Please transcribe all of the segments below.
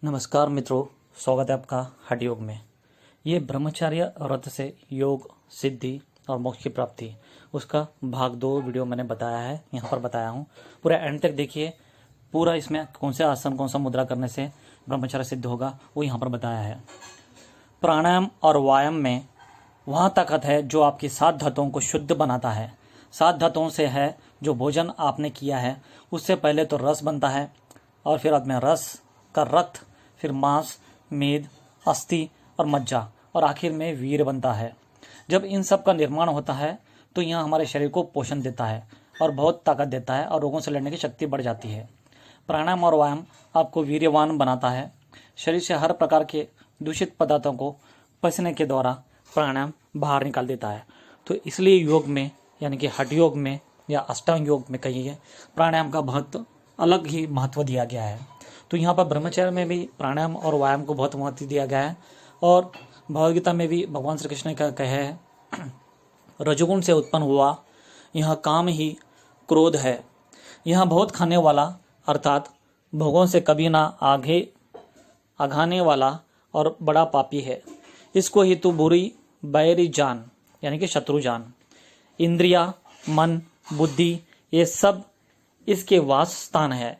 नमस्कार मित्रों, स्वागत है आपका हठ योग में। ये ब्रह्मचर्य व्रत से योग सिद्धि और मोक्ष की प्राप्ति उसका भाग 2 वीडियो मैंने बताया है, यहाँ पर बताया हूँ। पूरा एंड तक देखिए, पूरा इसमें कौन से आसन कौन सा मुद्रा करने से ब्रह्मचर्य सिद्ध होगा वो यहाँ पर बताया है। प्राणायाम और व्यायाम में वहाँ ताकत है जो आपकी 7 धातुओं को शुद्ध बनाता है। 7 धातुओं से है जो भोजन आपने किया है उससे पहले तो रस बनता है, और फिर बाद में रस का रक्त, फिर मांस, मेद, अस्थि और मज्जा, और आखिर में वीर बनता है। जब इन सब का निर्माण होता है तो यह हमारे शरीर को पोषण देता है और बहुत ताकत देता है, और रोगों से लड़ने की शक्ति बढ़ जाती है। प्राणायाम और व्यायाम आपको वीर्यवान बनाता है। शरीर से हर प्रकार के दूषित पदार्थों को पसीने के द्वारा प्राणायाम बाहर निकाल देता है। तो इसलिए योग में, यानी कि हठ योग में या अष्टांग योग में कहिए, प्राणायाम का बहुत अलग ही महत्व दिया गया है। तो यहाँ पर ब्रह्मचर्य में भी प्राणायाम और व्यायाम को बहुत महत्व दिया गया है। और भगवद गीता में भी भगवान श्री कृष्ण का कहे है, रजोगुण से उत्पन्न हुआ यह काम ही क्रोध है, यह बहुत खाने वाला अर्थात भोगों से कभी ना आगे आघाने वाला और बड़ा पापी है। इसको ही तू बुरी बैरी जान, यानी कि शत्रु जान। इंद्रिया, मन, बुद्धि ये सब इसके वास स्थान है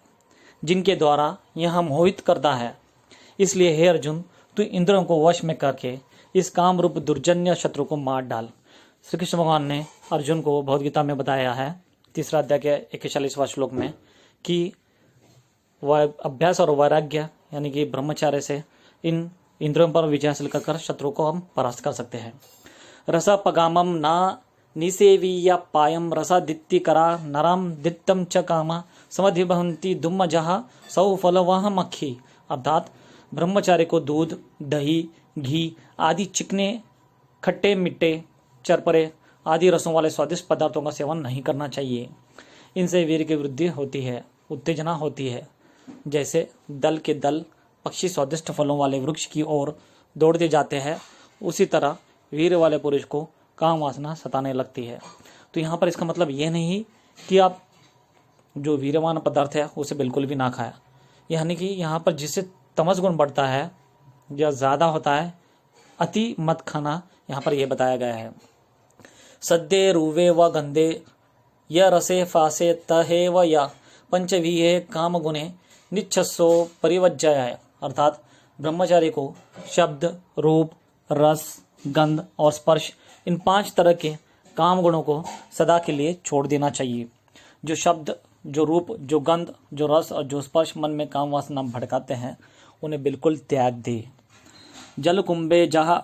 जिनके द्वारा यह मोहित करता है। इसलिए हे अर्जुन, तू इंद्रियों को वश में करके इस काम रूप दुर्जन्य शत्रु को मार डाल। श्री कृष्ण भगवान ने अर्जुन को भगवद गीता में बताया है 3 अध्याय के 41वां श्लोक में कि वह अभ्यास और वैराग्य यानी कि ब्रह्मचार्य से इन इंद्रियों पर विजय हासिल कर शत्रु को हम परास्त कर सकते हैं। रसा पगामम ना निसेवीय पायम रसादित्य करा नराम दित्तम च कामा समधिभवंती दुम्म जहा सौ फलवाह मक्खी। अर्थात ब्रह्मचार्य को दूध, दही, घी आदि चिकने, खट्टे मीठे, चरपरे आदि रसों वाले स्वादिष्ट पदार्थों का सेवन नहीं करना चाहिए। इनसे वीर की वृद्धि होती है, उत्तेजना होती है। जैसे दल के दल पक्षी स्वादिष्ट फलों वाले वृक्ष की ओर दौड़ते जाते हैं, उसी तरह वीर वाले पुरुष को काम वासना सताने लगती है। तो यहाँ पर इसका मतलब ये नहीं कि आप जो वीरवान पदार्थ है उसे बिल्कुल भी ना खाया, यानी कि यहाँ पर जिससे तमस गुण बढ़ता है या ज़्यादा होता है, अति मत खाना यहाँ पर यह बताया गया है। सद्दे रूवे व गंधे य रसे फासे तहे व या पंचवीहे काम गुणे निच्छसो परिवज्जय। अर्थात ब्रह्मचारी को शब्द, रूप, रस, गंध और स्पर्श इन 5 तरह के काम गुणों को सदा के लिए छोड़ देना चाहिए। जो शब्द, जो रूप, जो गंध, जो रस और जो स्पर्श मन में काम वासना भड़काते हैं उन्हें बिल्कुल त्याग दे। जल कुंभे जहा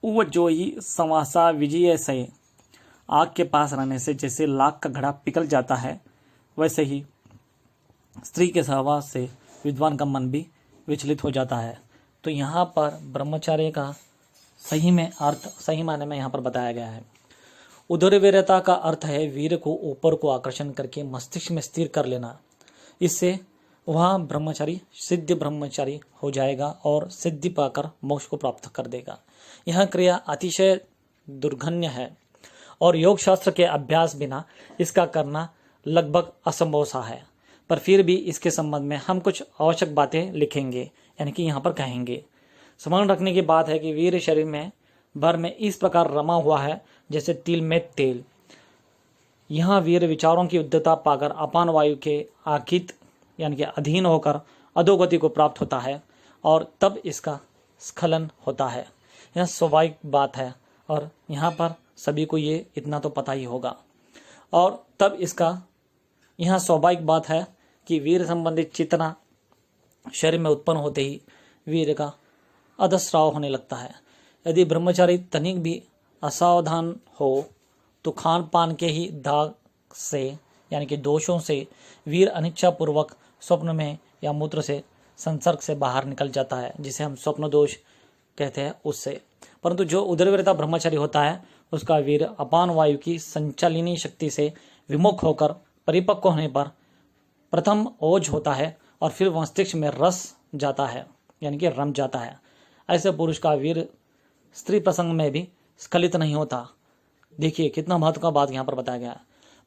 उव जोई संवासा विजय से। आग के पास रहने से जैसे लाख का घड़ा पिघल जाता है, वैसे ही स्त्री के सहवास से विद्वान का मन भी विचलित हो जाता है। तो यहाँ पर ब्रह्मचार्य का सही में अर्थ, सही मायने में यहाँ पर बताया गया है। उदरवीरता का अर्थ है वीर को ऊपर को आकर्षण करके मस्तिष्क में स्थिर कर लेना। इससे वह ब्रह्मचारी सिद्ध ब्रह्मचारी हो जाएगा और सिद्धि पाकर मोक्ष को प्राप्त कर देगा। यह क्रिया अतिशय दुर्घन्य है और योग शास्त्र के अभ्यास बिना इसका करना लगभग असंभव सा है। पर फिर भी इसके संबंध में हम कुछ आवश्यक बातें लिखेंगे, यानी कि यहाँ पर कहेंगे। स्मरण रखने की बात है कि वीर शरीर में भर में इस प्रकार रमा हुआ है जैसे तिल में तेल। यहाँ वीर विचारों की उद्धता पाकर अपान वायु के आकित यानी कि अधीन होकर अधोगति को प्राप्त होता है और तब इसका स्खलन होता है। यह स्वाभाविक बात है और यहाँ पर सभी को ये इतना तो पता ही होगा। और तब इसका यहाँ स्वाभाविक बात है कि वीर संबंधित चेतना शरीर में उत्पन्न होते ही वीर का अधस्राव होने लगता है। यदि ब्रह्मचारी तनिक भी असावधान हो तो खान पान के ही दाग से यानी कि दोषों से वीर अनिच्छा पूर्वक स्वप्न में या मूत्र से संसर्ग से बाहर निकल जाता है, जिसे हम स्वप्न दोष कहते हैं उससे। परंतु जो उदरवीरता ब्रह्मचारी होता है उसका वीर अपान वायु की संचालिनी शक्ति से विमुख होकर परिपक्व होने पर प्रथम ओज होता है और फिर मस्तिष्क में रस जाता है, यानी कि रम जाता है। ऐसे पुरुष का वीर स्त्री प्रसंग में भी स्खलित नहीं होता। देखिए कितना महत्व का बात यहाँ पर बताया गया है।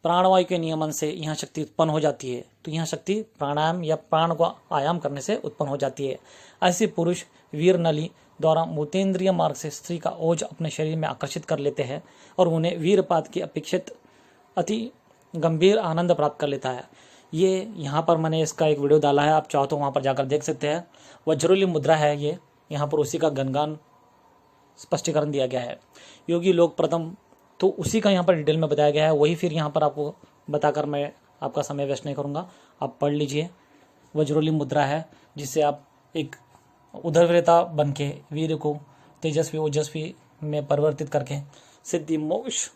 प्राणवायु के नियमन से यहाँ शक्ति उत्पन्न हो जाती है। तो यहाँ शक्ति प्राणायाम या प्राण को आयाम करने से उत्पन्न हो जाती है। ऐसे पुरुष वीर नली द्वारा मूतेंद्रिय मार्ग से स्त्री का ओज अपने शरीर में आकर्षित कर लेते हैं और उन्हें वीरपात की अपेक्षित अति गंभीर आनंद प्राप्त कर लेता है। ये यहाँ पर मैंने इसका एक वीडियो डाला है, आप चाहो तो वहाँ पर जाकर देख सकते हैं। वज्रोली मुद्रा है ये, यहाँ पर उसी का गणगान स्पष्टीकरण दिया गया है। योगी लोक प्रथम तो उसी का यहाँ पर डिटेल में बताया गया है, वही फिर यहाँ पर आपको बताकर मैं आपका समय वेस्ट नहीं करूँगा, आप पढ़ लीजिए। वज्रोली मुद्रा है जिससे आप एक उदरव्रेता बन के वीर को तेजस्वी ओजस्वी में परिवर्तित करके सिद्धि मोक्ष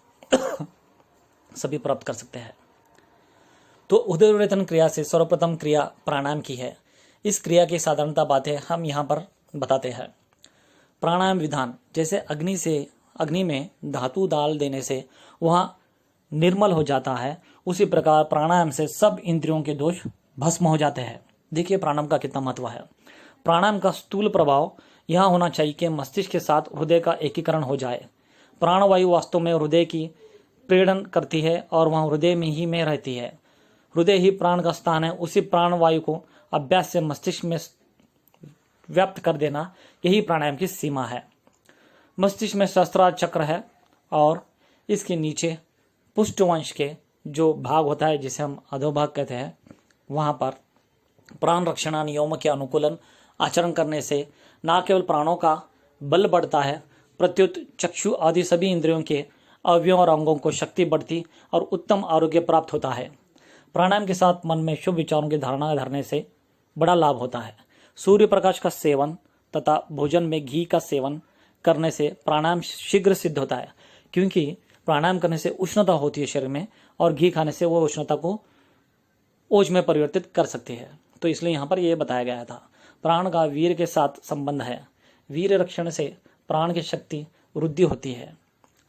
सभी प्राप्त कर सकते हैं। तो उदरवेतन क्रिया से सर्वप्रथम क्रिया प्राणायाम की है। इस क्रिया की साधारणता बातें हम यहाँ पर बताते हैं। प्राणायाम विधान, जैसे अग्नि में धातु डाल देने से वह निर्मल हो जाता है, उसी प्रकार प्राणायाम से सब इंद्रियों के दोष भस्म हो जाते हैं। देखिए प्राणायाम का कितना महत्व है। प्राणायाम का स्थूल प्रभाव यह होना चाहिए कि मस्तिष्क के साथ हृदय का एकीकरण हो जाए। प्राणवायु वास्तव में हृदय की प्रेरण करती है और वह हृदय में ही में रहती है। हृदय ही प्राण का स्थान है। उसी प्राणवायु को अभ्यास से मस्तिष्क में व्याप्त कर देना, यही प्राणायाम की सीमा है। मस्तिष्क में सहस्त्रार चक्र है और इसके नीचे पुष्टवंश के जो भाग होता है, जिसे हम अधोभाग कहते हैं, वहां पर प्राण रक्षणा नियमों के अनुकूलन आचरण करने से न केवल प्राणों का बल बढ़ता है, प्रत्युत चक्षु आदि सभी इंद्रियों के अवयवों और अंगों को शक्ति बढ़ती और उत्तम आरोग्य प्राप्त होता है। प्राणायाम के साथ मन में शुभ विचारों की धारणा धरने से बड़ा लाभ होता है। सूर्य प्रकाश का सेवन तथा भोजन में घी का सेवन करने से प्राणायाम शीघ्र सिद्ध होता है, क्योंकि प्राणायाम करने से उष्णता होती है शरीर में और घी खाने से वो उष्णता को ओज में परिवर्तित कर सकती है। तो इसलिए यहाँ पर यह बताया गया था। प्राण का वीर के साथ संबंध है। वीर रक्षण से प्राण की शक्ति वृद्धि होती है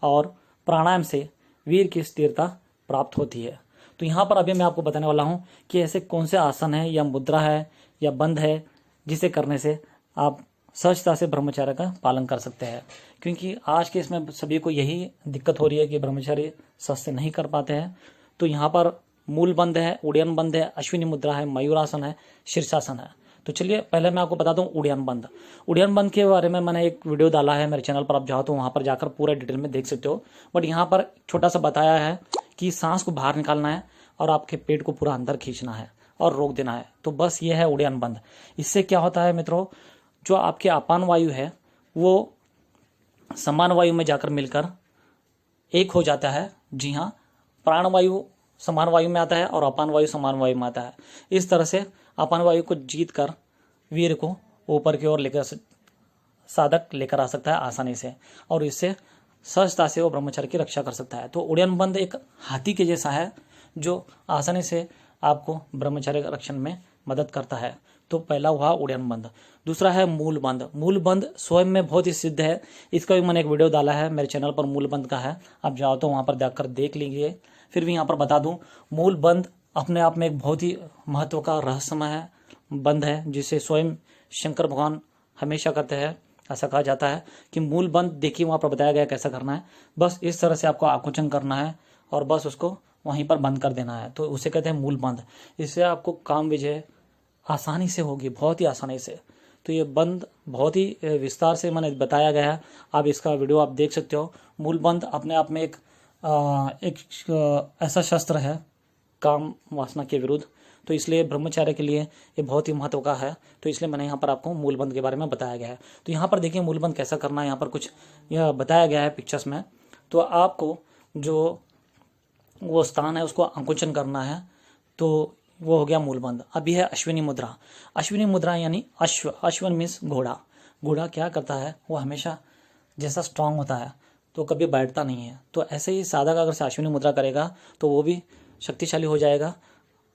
और प्राणायाम से वीर की स्थिरता प्राप्त होती है। तो यहाँ पर अभी मैं आपको बताने वाला हूँ कि ऐसे कौन से आसन है या मुद्रा है या बंध है जिसे करने से आप सहजता से ब्रह्मचर्य का पालन कर सकते हैं। क्योंकि आज के इसमें सभी को यही दिक्कत हो रही है कि ब्रह्मचर्य सहज से नहीं कर पाते हैं। तो यहाँ पर मूल बंध है, उड़ियन बंध है, अश्विनी मुद्रा है, मयूरासन है, शीर्षासन है। तो चलिए पहले मैं आपको बता दूं उड़ियन बंध। उड़ियन बंध के बारे में मैंने एक वीडियो डाला है मेरे चैनल पर, आप चाहो तो वहां पर जाकर पूरा डिटेल में देख सकते हो। बट यहाँ पर छोटा सा बताया है कि सांस को बाहर निकालना है और आपके पेट को पूरा अंदर खींचना है और रोक देना है। तो बस ये है उड़ियन बंध। इससे क्या होता है मित्रों, जो आपके अपान वायु है वो समान वायु में जाकर मिलकर एक हो जाता है। जी हाँ, प्राण वायु समान वायु में आता है और अपान वायु समान वायु में आता है। इस तरह से अपान वायु को जीत कर वीर को ऊपर की ओर लेकर साधक लेकर आ सकता है आसानी से, और इससे सहजता से वो ब्रह्मचर्य की रक्षा कर सकता है। तो उड़ियन बंध एक हाथी के जैसा है जो आसानी से आपको ब्रह्मचर्य रक्षण में मदद करता है। तो पहला हुआ उड़ियन बंध। दूसरा है मूल बंध। मूल बंध स्वयं में बहुत ही सिद्ध है। इसका भी मैंने एक वीडियो डाला है मेरे चैनल पर, मूल बंध का है, आप जाओ तो वहां पर जाकर देख लीजिए। फिर भी यहाँ पर बता दूं, मूल बंध अपने आप में एक बहुत ही महत्व का रहस्यमय है बंध है, जिसे स्वयं शंकर भगवान हमेशा करते हैं। ऐसा कहा जाता है कि मूल बंध देखिए वहां पर बताया गया कैसा करना है। बस इस तरह से आपको आकुंचन करना है और बस उसको वहीं पर बंद कर देना है। तो उसे कहते हैं मूल बंध। इससे आपको काम विजय आसानी से होगी, बहुत ही आसानी से। तो ये बंद बहुत ही विस्तार से मैंने बताया गया है, आप इसका वीडियो आप देख सकते हो। मूल बंध अपने आप में एक ऐसा शस्त्र है काम वासना के विरुद्ध। तो इसलिए ब्रह्मचर्य के लिए ये बहुत ही महत्व का है। तो इसलिए मैंने यहाँ पर आपको मूलबंध के बारे में बताया गया है। तो यहाँ पर देखिए मूलबंध कैसा करना है, यहाँ पर कुछ यह बताया गया है पिक्चर्स में। तो आपको जो वो स्थान है उसको अंकुचन करना है, तो वो हो गया मूलबंध। अभी है अश्विनी मुद्रा। अश्विनी मुद्रा यानी अश्व, अश्वन मीन्स घोड़ा। घोड़ा क्या करता है, वो हमेशा जैसा स्ट्रांग होता है तो कभी बैठता नहीं है। तो ऐसे ही साधक अगर से अश्विनी मुद्रा करेगा तो वो भी शक्तिशाली हो जाएगा।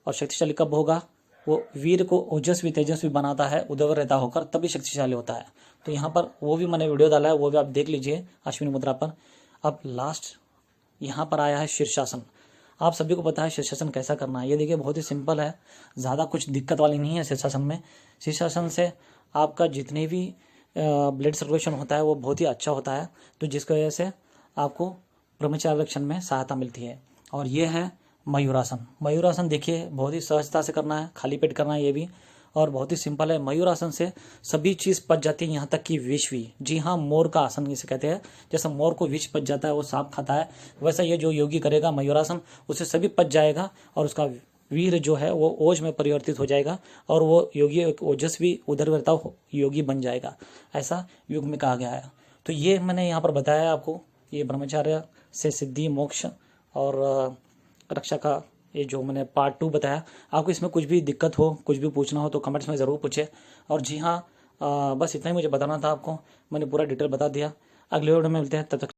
और शक्तिशाली कब होगा, वो वीर को ओजस्वी तेजस्वी बनाता है, उदयवरता होकर, तभी शक्तिशाली होता है। तो यहाँ पर वो भी मैंने वीडियो डाला है, वो भी आप देख लीजिए अश्विनी मुद्रा पर। अब लास्ट यहाँ पर आया है शीर्षासन। आप सभी को पता है शीर्षासन कैसा करना है। ये देखिए बहुत ही सिंपल है, ज़्यादा कुछ दिक्कत वाली नहीं है शीर्षासन में। शीर्षासन से आपका जितने भी ब्लड सर्कुलेशन होता है वो बहुत ही अच्छा होता है, तो जिसकी वजह से आपको ब्रह्मचर्य रक्षण में सहायता मिलती है। और ये है मयूरासन। मयूरासन देखिए बहुत ही सहजता से करना है, खाली पेट करना है ये भी, और बहुत ही सिंपल है। मयूरासन से सभी चीज़ पच जाती है, यहाँ तक कि विष भी। जी हाँ, मोर का आसन इसे कहते हैं। जैसे मोर को विष पच जाता है, वो सांप खाता है, वैसा ये जो योगी करेगा मयूरासन, उसे सभी पच जाएगा और उसका वीर जो है वो ओज में परिवर्तित हो जाएगा और वो योगी एक ओजस्वी उदरवता योगी बन जाएगा, ऐसा युग में कहा गया है। तो ये मैंने यहाँ पर बताया आपको, ये ब्रह्मचर्य से सिद्धि, मोक्ष और रक्षा का ये जो मैंने पार्ट 2 बताया। आपको इसमें कुछ भी दिक्कत हो, कुछ भी पूछना हो तो कमेंट्स में ज़रूर पूछे। और जी हाँ, बस इतना ही मुझे बताना था आपको, मैंने पूरा डिटेल बता दिया। अगले वीडियो में मिलते हैं, तब तक